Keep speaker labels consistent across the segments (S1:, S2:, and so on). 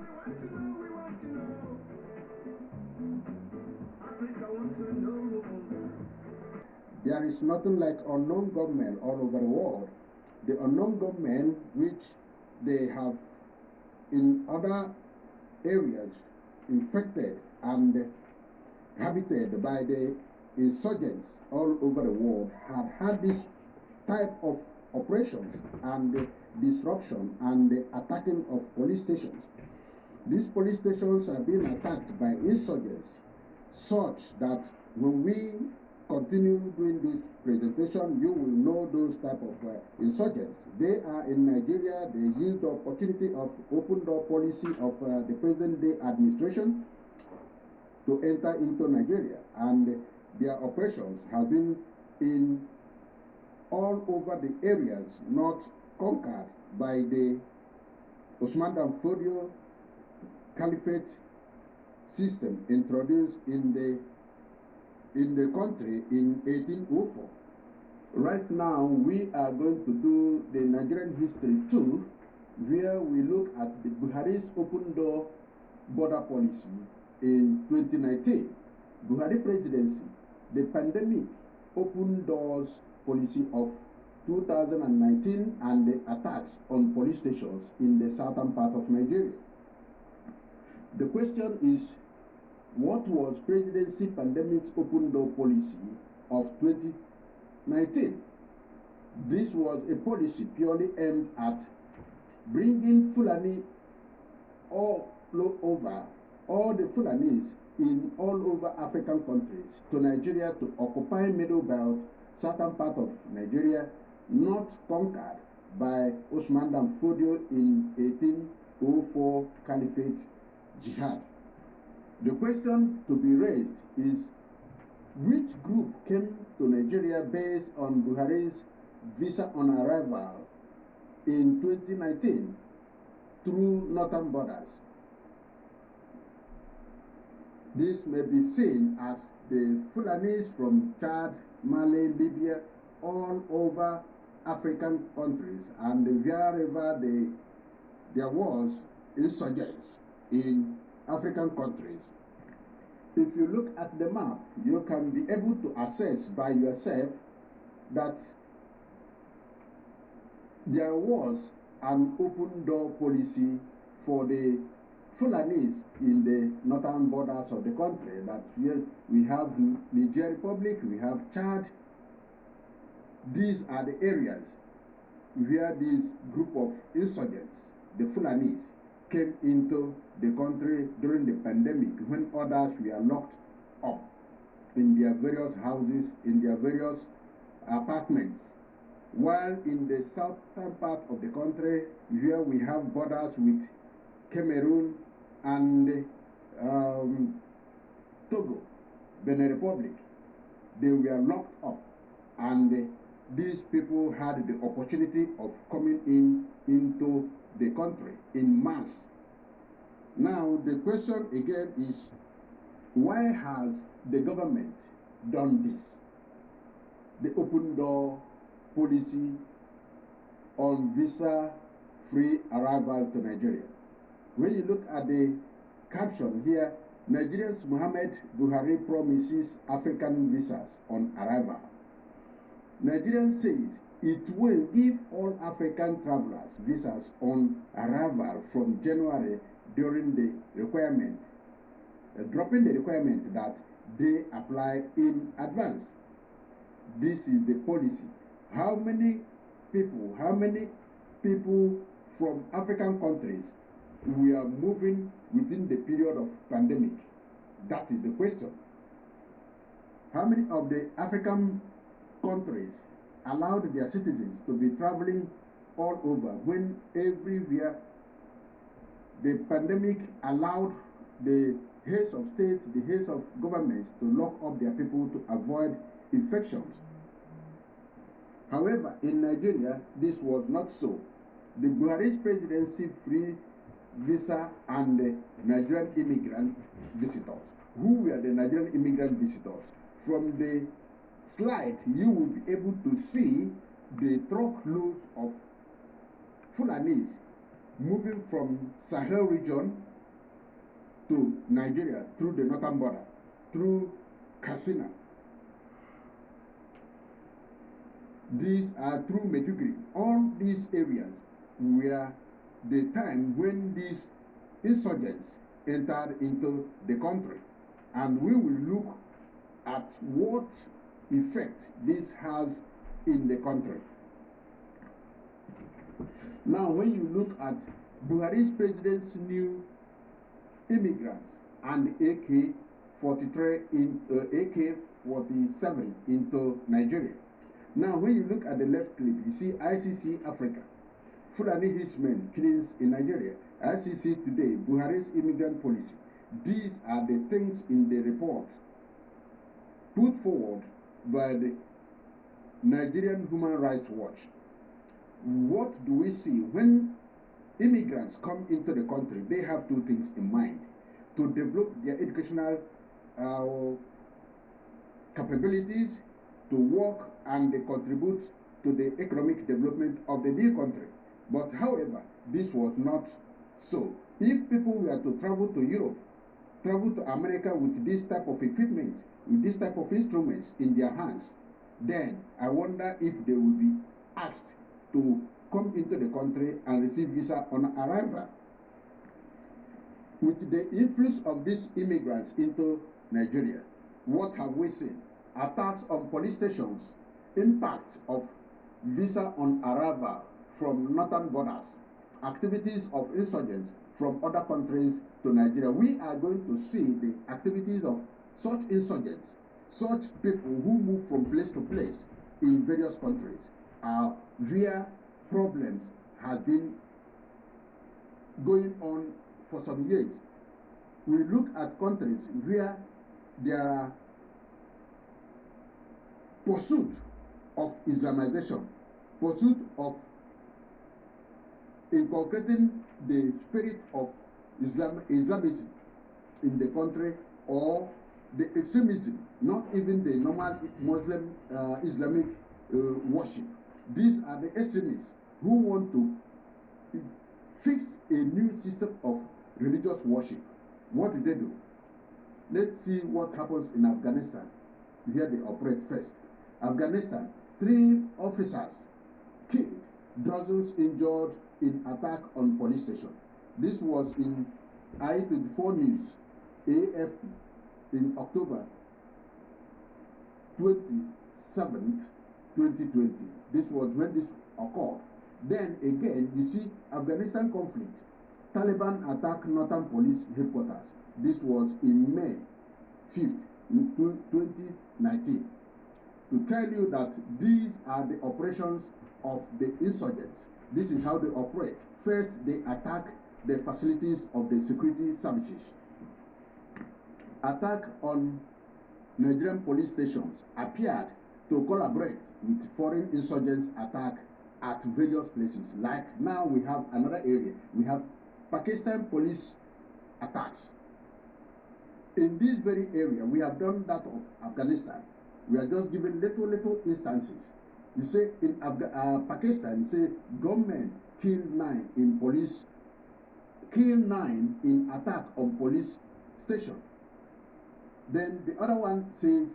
S1: We want to know. Africa wants to know. There is nothing like unknown gunmen all over the world. The unknown gunmen which they have in other areas infected and habited by the insurgents all over the world had this type of operations and disruption and attacking of police stations. These police stations are being attacked by insurgents, such that when we continue doing this presentation, you will know those type of insurgents. They are in Nigeria. They use the opportunity of open door policy of the present day administration to enter into Nigeria, and their operations have been in all over the areas not conquered by the Osman Dan Fodio Caliphate system introduced in the country in 1804. Right now, we are going to do the Nigerian history too, where we look at the Buhari's open door border policy in 2019. Buhari presidency, the pandemic open doors policy of 2019, and the attacks on police stations in the southern part of Nigeria. The question is, what was presidency pandemic's open door policy of 2019? This was a policy purely aimed at bringing Fulani all over, all the Fulanis in all over African countries to Nigeria to occupy Middle Belt, southern part of Nigeria, not conquered by Osman Dan Fodio in 1804 Caliphate Jihad. The question to be raised is, which group came to Nigeria based on Buhari's visa on arrival in 2019 through northern borders? This may be seen as the Fulanis from Chad, Mali, Libya, all over African countries, and wherever there was insurgents in African countries. If you look at the map, you can be able to assess by yourself that there was an open door policy for the Fulanis in the northern borders of the country. That here we have Niger Republic, we have Chad. These are the areas where this group of insurgents, the Fulanis, came into the country during the pandemic, when others were locked up in their various houses, in their various apartments. While in the southern part of the country, where we have borders with Cameroon and Togo, Benin Republic, they were locked up, and these people had the opportunity of coming into the country in mass. Now the question again is, why has the government done this? The open door policy on visa-free arrival to Nigeria. When you look at the caption here, Nigeria's Muhammad Buhari promises African visas on arrival. Nigeria says it will give all African travelers visas on arrival from January, during the requirement, dropping the requirement that they apply in advance. This is the policy. How many people from African countries we are moving within the period of pandemic? That is the question. How many of the African countries allowed their citizens to be traveling all over, when everywhere the pandemic allowed the heads of state, the heads of governments to lock up their people to avoid infections? However, in Nigeria, this was not so. The Buhari's presidency free visa and the Nigerian immigrant visitors. Who were the Nigerian immigrant visitors? From the slide, you will be able to see the truckloads of Fulanis moving from Sahel region to Nigeria through the northern border, through Katsina. These are through Maiduguri. All these areas were the time when these insurgents entered into the country. And we will look at what effect this has in the country. Now, when you look at Buhari's president's new immigrants and AK-47 into Nigeria. Now, when you look at the left clip, you see ICC Africa, Fulani Hismen killings in Nigeria, ICC Today, Buhari's immigrant policy. These are the things in the report put forward by the Nigerian Human Rights Watch. What do we see? When immigrants come into the country, they have two things in mind: to develop their educational capabilities, to work and contribute to the economic development of the new country. But however, this was not so. If people were to travel to Europe, travel to America with this type of equipment, with this type of instruments in their hands, then I wonder if they will be asked to come into the country and receive visa on arrival. With the influx of these immigrants into Nigeria, what have we seen? Attacks on police stations, impact of visa on arrival from northern borders, activities of insurgents from other countries to Nigeria. We are going to see the activities of such insurgents, such people who move from place to place in various countries. Real problems have been going on for some years. We look at countries where there are pursuit of Islamization, pursuit of inculcating the spirit of Islamism in the country, or the extremism, not even the normal Muslim Islamic worship. These are the extremists who want to fix a new system of religious worship. What do they do? Let's see what happens in Afghanistan. Here they operate first. Afghanistan, 3 officers killed, dozens injured in attack on police station. This was in I-24 News, AFP, in October 27th, 2020. This was when this occurred. Then again, you see Afghanistan conflict. Taliban attack Northern Police headquarters. This was in May 5th, 2019. To tell you that these are the operations of the insurgents. This is how they operate. First, they attack the facilities of the security services. Attack on Nigerian police stations appeared to collaborate with foreign insurgents attack at various places. Like now we have another area. We have Pakistan police attacks. In this very area, we have done that of Afghanistan. We are just giving little instances. You say in Pakistan, you say government killed 9 in police, killed 9 in attack on police station. Then the other one says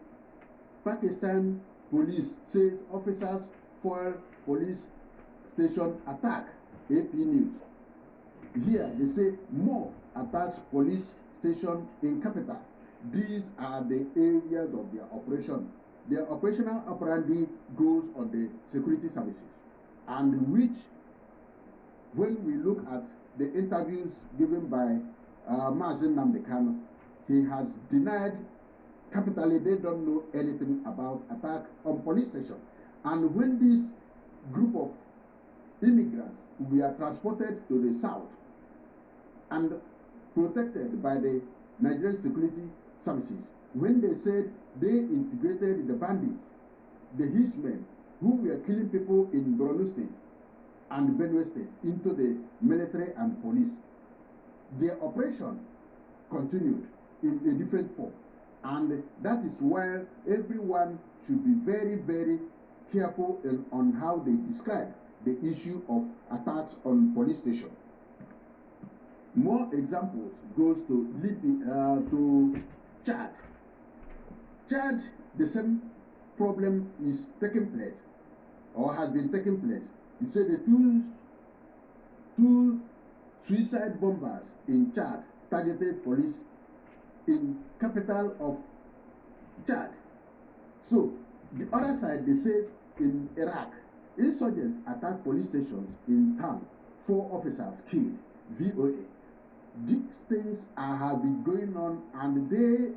S1: Pakistan police says officers foil police station attack. AP News. Here they say more attacks police station in capital. These are the areas of their operation. Their operational operandi goes on the security services, and which, when we look at the interviews given by Mazen Namdekano, he has denied capitally they don't know anything about attack on police station. And when this group of immigrants were transported to the south and protected by the Nigerian security services, when they said they integrated the bandits, the hitmen who were killing people in Borno State and Benue State into the military and police, their operation continued in a different form. And that is why everyone should be very careful on how they describe the issue of attacks on police station. More examples goes to Libya, to Chad. Chad, the same problem is taking place or has been taking place. You say the two suicide bombers in Chad targeted police in capital of Chad. So the other side, they say in Iraq, insurgents attacked police stations in town. 4 officers killed. VOA. These things have been going on, and the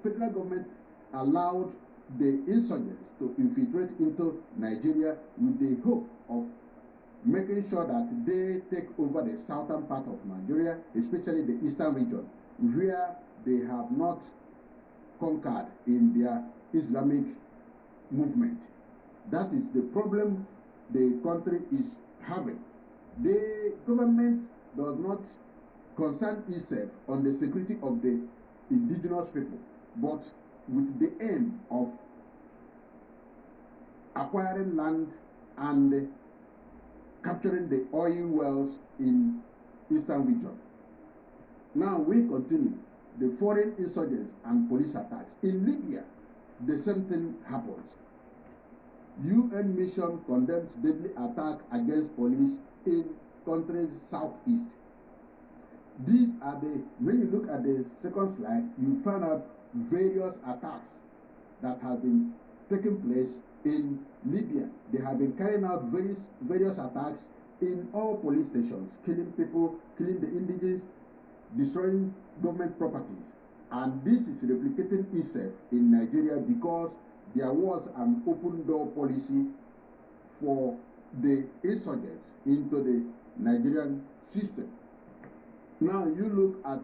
S1: federal government allowed the insurgents to infiltrate into Nigeria with the hope of making sure that they take over the southern part of Nigeria, especially the eastern region, where they have not conquered in their Islamic movement. That is the problem the country is having. The government does not concern itself on the security of the indigenous people, but with the aim of acquiring land and capturing the oil wells in eastern region. Now we continue. The foreign insurgents and police attacks. In Libya, the same thing happens. UN mission condemns deadly attack against police in countries southeast. These are when you look at the second slide, you find out various attacks that have been taking place in Libya. They have been carrying out various attacks in all police stations, killing people, killing the indigenous, destroying government properties. And this is replicating itself in Nigeria because there was an open door policy for the insurgents into the Nigerian system. Now you look at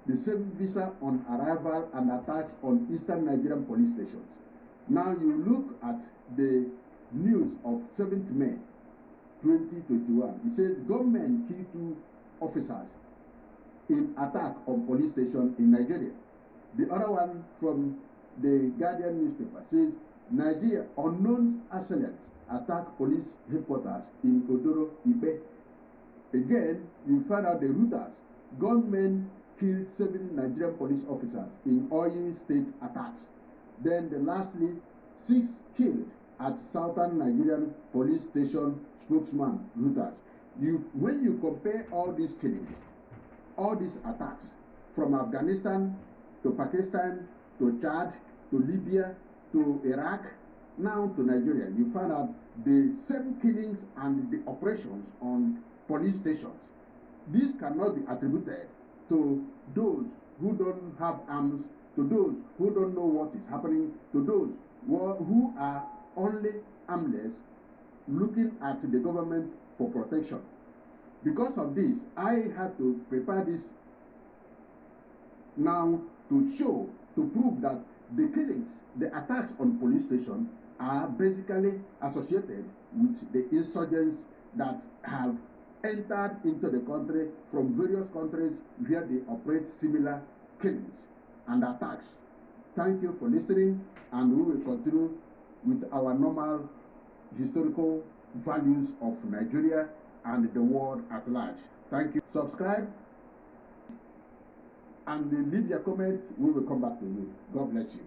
S1: the same visa on arrival and attacks on eastern Nigerian police stations. Now you look at the news of 7th May 2021. It says government killed 2 officers in attack on police station in Nigeria. The other one from the Guardian newspaper says Nigeria unknown assailants attack police headquarters in Odoro Ibe. Again, you find out the Reuters. Gunmen killed 7 Nigerian police officers in Oyo State attacks. Then lastly, 6 killed at southern Nigerian police station, spokesman Reuters. When you compare all these killings, all these attacks from Afghanistan to Pakistan to Chad to Libya to Iraq, now to Nigeria, you find out the same killings and the operations on police stations. These cannot be attributed to those who don't have arms, to those who don't know what is happening, to those who are only armless, looking at the government for protection. Because of this, I had to prepare this now to prove that the killings, the attacks on police stations are basically associated with the insurgents that have entered into the country from various countries where they operate similar killings and attacks. Thank you for listening, and we will continue with our normal historical values of Nigeria and the world at large. Thank you. Subscribe and leave your comment. We will come back to you. God bless you.